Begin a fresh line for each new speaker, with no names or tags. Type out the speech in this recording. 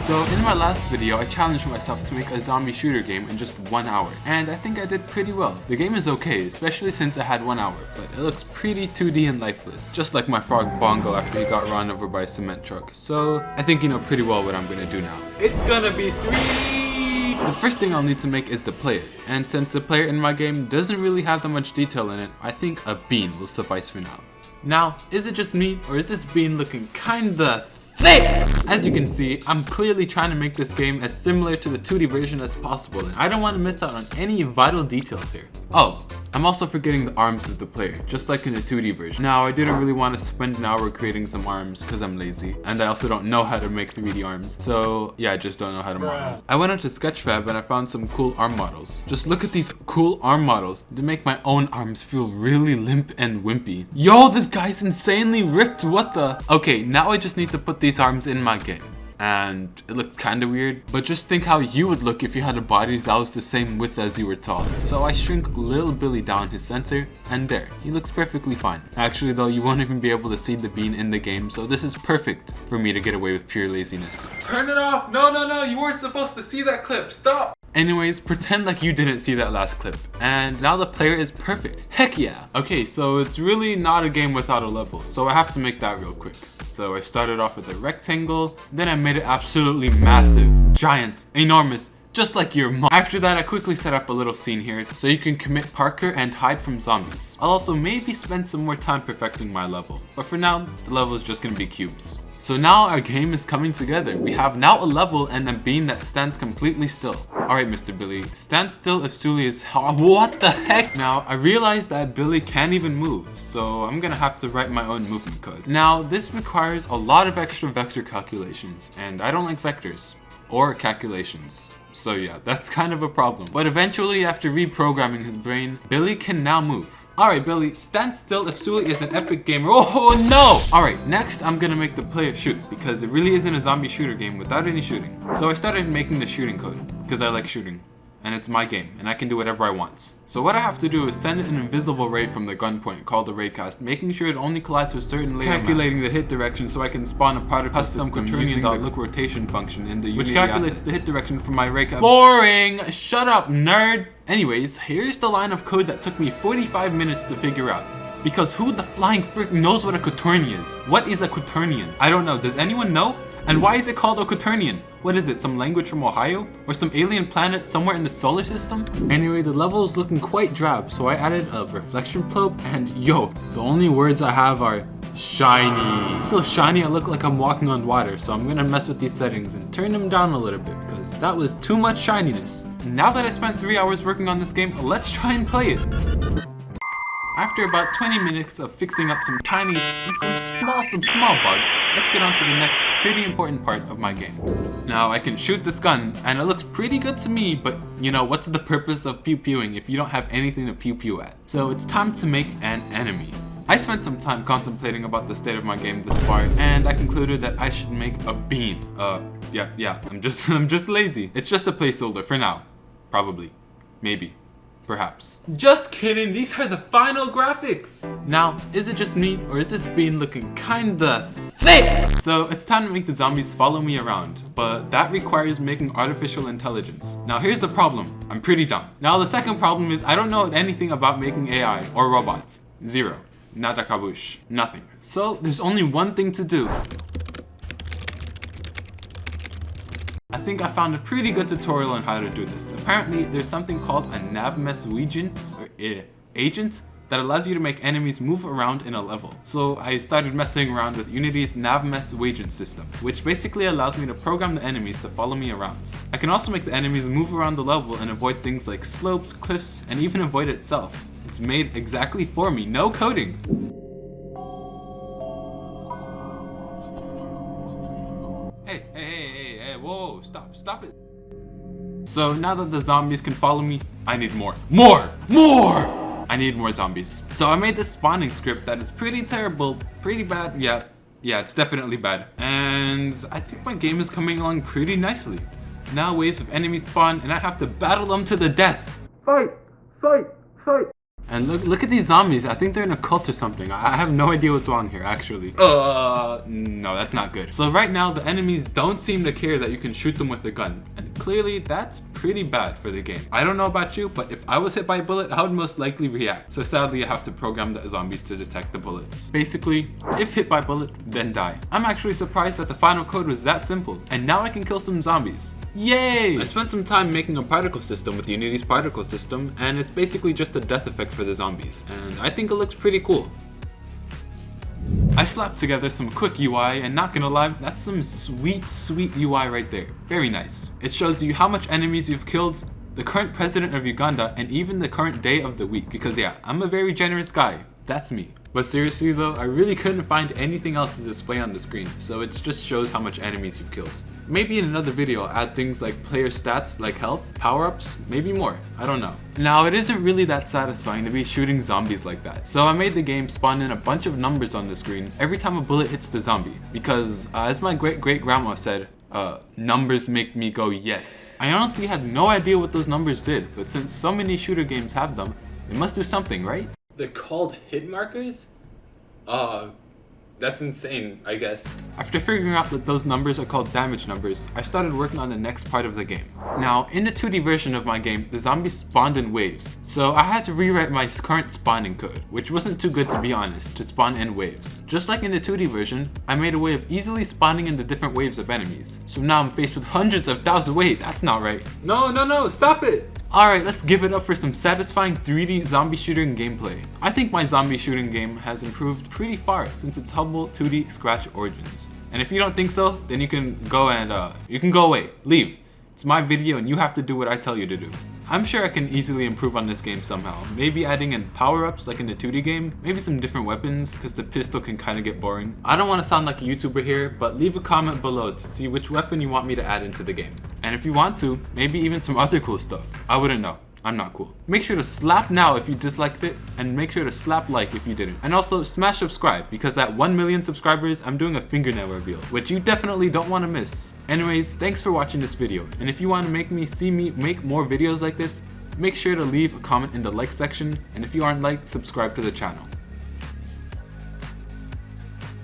So in my last video, I challenged myself to make a zombie shooter game in just 1 hour, and I think I did pretty well. The game is okay, especially since I had 1 hour, but it looks pretty 2D and lifeless, just like my frog Bongo after he got run over by a cement truck. So I think you know pretty well what I'm gonna do now. It's gonna be 3D! The first thing I'll need to make is the player, and since the player in my game doesn't really have that much detail in it, I think a bean will suffice for now. Now, is it just me, or is this bean looking kinda thick? As you can see, I'm clearly trying to make this game as similar to the 2D version as possible, and I don't want to miss out on any vital details here. Oh, I'm also forgetting the arms of the player, just like in the 2D version. Now, I didn't really want to spend an hour creating some arms because I'm lazy, and I also don't know how to make 3D arms, so yeah, I just don't know how to model. I went onto Sketchfab and I found some cool arm models. Just look at these cool arm models. They make my own arms feel really limp and wimpy. Yo, this guy's insanely ripped, what the? Okay, now I just need to put these arms in my game. And it looked kinda weird, but just think how you would look if you had a body that was the same width as you were tall. So I shrink Lil Billy down his center, and there, he looks perfectly fine. Actually though, you won't even be able to see the bean in the game, so this is perfect for me to get away with pure laziness. Turn it off! No, you weren't supposed to see that clip, stop! Anyways, pretend like you didn't see that last clip, and now the player is perfect. Heck yeah! Okay, so it's really not a game without a level, so I have to make that real quick. So I started off with a rectangle, then I made it absolutely massive, giant, enormous, just like your mom. After that, I quickly set up a little scene here so you can commit Parker and hide from zombies. I'll also maybe spend some more time perfecting my level, but for now, the level is just gonna be cubes. So now our game is coming together. We have now a level and a bean that stands completely still. Alright, Mr. Billy, stand still if Sully is what the heck? Now, I realized that Billy can't even move, so I'm gonna have to write my own movement code. Now, this requires a lot of extra vector calculations, and I don't like vectors or calculations. So yeah, that's kind of a problem. But eventually, after reprogramming his brain, Billy can now move. Alright Billy, stand still if Sully is an epic gamer. Oh no! Alright, next I'm gonna make the player shoot, because it really isn't a zombie shooter game without any shooting. So I started making the shooting code, because I like shooting. And it's my game, and I can do whatever I want. So what I have to do is send an invisible ray from the gun point called a raycast, making sure it only collides with certain layer calculating the hit direction so I can spawn a particle system using the look rotation function in the Unity which calculates the hit direction from my raycast. Boring! Shut up, nerd! Anyways, here's the line of code that took me 45 minutes to figure out. Because who the flying frick knows what a quaternion is? What is a quaternion? I don't know. Does anyone know? And why is it called a quaternion? What is it, some language from Ohio? Or some alien planet somewhere in the solar system? Anyway, the level is looking quite drab, so I added a reflection probe, and yo, the only words I have are shiny. It's so shiny I look like I'm walking on water, so I'm gonna mess with these settings and turn them down a little bit, because that was too much shininess. Now that I spent 3 hours working on this game, let's try and play it. After about 20 minutes of fixing up some small bugs, let's get on to the next pretty important part of my game. Now, I can shoot this gun, and it looks pretty good to me, but you know, what's the purpose of pew-pewing if you don't have anything to pew-pew at? So it's time to make an enemy. I spent some time contemplating about the state of my game this far, and I concluded that I should make a bean. Yeah, I'm just lazy. It's just a placeholder for now. Probably. Maybe. Perhaps. Just kidding, these are the final graphics! Now, is it just me, or is this bean looking kinda thick? So, it's time to make the zombies follow me around, but that requires making artificial intelligence. Now, here's the problem. I'm pretty dumb. Now, the second problem is I don't know anything about making AI or robots. Zero. Nada kabush. Nothing. So, there's only one thing to do. I think I found a pretty good tutorial on how to do this. Apparently, there's something called a navmess agent that allows you to make enemies move around in a level. So I started messing around with Unity's navmess agent system, which basically allows me to program the enemies to follow me around. I can also make the enemies move around the level and avoid things like slopes, cliffs, and even avoid itself. It's made exactly for me, no coding. Hey, whoa, stop it. So now that the zombies can follow me, I need more. I need more zombies. So I made this spawning script that is pretty terrible, pretty bad. Yeah, it's definitely bad. And I think my game is coming along pretty nicely. Now waves of enemies spawn and I have to battle them to the death. Fight! And look at these zombies. I think they're in a cult or something. I have no idea what's wrong here, actually. No, that's not good. So right now, the enemies don't seem to care that you can shoot them with a gun. And clearly, that's pretty bad for the game. I don't know about you, but if I was hit by a bullet, I would most likely react. So sadly, I have to program the zombies to detect the bullets. Basically, if hit by a bullet, then die. I'm actually surprised that the final code was that simple. And now I can kill some zombies. Yay! I spent some time making a particle system with Unity's particle system, and it's basically just a death effect for the zombies, and I think it looks pretty cool. I slapped together some quick UI, and not gonna lie, that's some sweet UI right there. Very nice. It shows you how much enemies you've killed, the current president of Uganda, and even the current day of the week, because yeah, I'm a very generous guy. That's me. But seriously though, I really couldn't find anything else to display on the screen, so it just shows how much enemies you've killed. Maybe in another video I'll add things like player stats like health, power-ups, maybe more, I don't know. Now it isn't really that satisfying to be shooting zombies like that, so I made the game spawn in a bunch of numbers on the screen every time a bullet hits the zombie, because as my great-great-grandma said, numbers make me go yes. I honestly had no idea what those numbers did, but since so many shooter games have them, they must do something, right? They're called hit markers? That's insane, I guess. After figuring out that those numbers are called damage numbers, I started working on the next part of the game. Now, in the 2D version of my game, the zombies spawned in waves, so I had to rewrite my current spawning code, which wasn't too good to be honest, to spawn in waves. Just like in the 2D version, I made a way of easily spawning into different waves of enemies. So now I'm faced with hundreds of thousands. Wait, that's not right. No, stop it! Alright, let's give it up for some satisfying 3D zombie shooting gameplay. I think my zombie shooting game has improved pretty far since its humble 2D Scratch origins. And if you don't think so, then you can go away, leave. It's my video and you have to do what I tell you to do. I'm sure I can easily improve on this game somehow. Maybe adding in power-ups like in the 2D game, maybe some different weapons, because the pistol can kind of get boring. I don't want to sound like a YouTuber here, but leave a comment below to see which weapon you want me to add into the game. And if you want to, maybe even some other cool stuff. I wouldn't know. I'm not cool. Make sure to slap now if you disliked it, and make sure to slap like if you didn't. And also smash subscribe, because at 1 million subscribers, I'm doing a fingernail reveal, which you definitely don't want to miss. Anyways, thanks for watching this video, and if you want to see me make more videos like this, make sure to leave a comment in the like section, and if you aren't liked, subscribe to the channel.